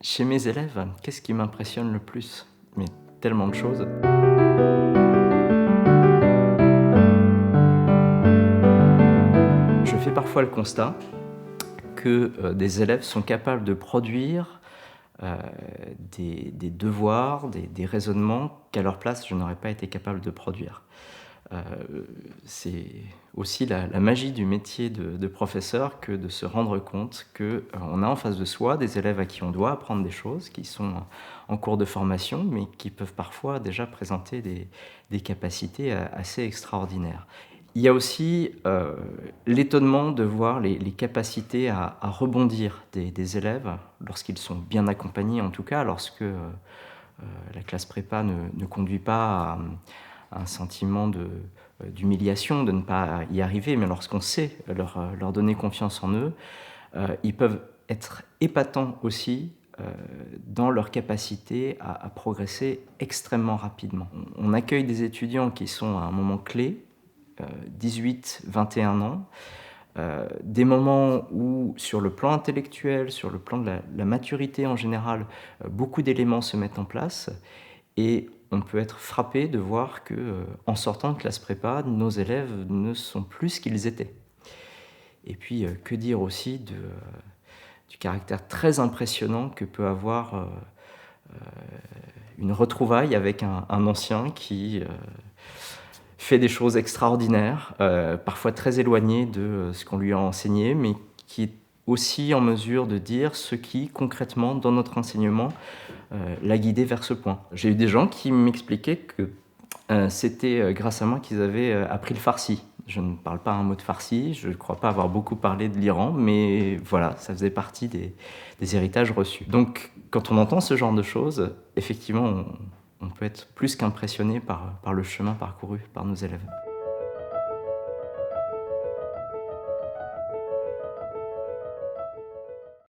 Chez mes élèves, qu'est-ce qui m'impressionne le plus? Mais tellement de choses. Je fais parfois le constat que, des élèves sont capables de produire, heu, des devoirs, des raisonnements qu'à leur place, je n'aurais pas été capable de produire. C'est aussi la magie du métier de professeur que de se rendre compte que, on a en face de soi des élèves à qui on doit apprendre des choses, qui sont en cours de formation, mais qui peuvent parfois déjà présenter des capacités assez extraordinaires. Il y a aussi, l'étonnement de voir les capacités à rebondir des élèves lorsqu'ils sont bien accompagnés, en tout cas, lorsque, la classe prépa ne conduit pas à un sentiment d'humiliation de ne pas y arriver, mais lorsqu'on sait leur donner confiance en eux, ils peuvent être épatants aussi, dans leur capacité à progresser extrêmement rapidement. On accueille des étudiants qui sont à un moment clé, 18-21 ans, des moments où sur le plan intellectuel, sur le plan de la maturité en général, beaucoup d'éléments se mettent en place et on peut être frappé de voir que, en sortant de classe prépa, nos élèves ne sont plus ce qu'ils étaient. Et puis, que dire aussi du caractère très impressionnant que peut avoir, une retrouvaille avec un ancien qui, fait des choses extraordinaires, parfois très éloignées de, ce qu'on lui a enseigné, mais qui est aussi en mesure de dire ce qui, concrètement, dans notre enseignement, l'a guidé vers ce point. J'ai eu des gens qui m'expliquaient que, c'était, grâce à moi qu'ils avaient, appris le farsi. Je ne parle pas un mot de farsi, je ne crois pas avoir beaucoup parlé de l'Iran, mais voilà, ça faisait partie des héritages reçus. Donc quand on entend ce genre de choses, effectivement, on peut être plus qu'impressionné par le chemin parcouru par nos élèves.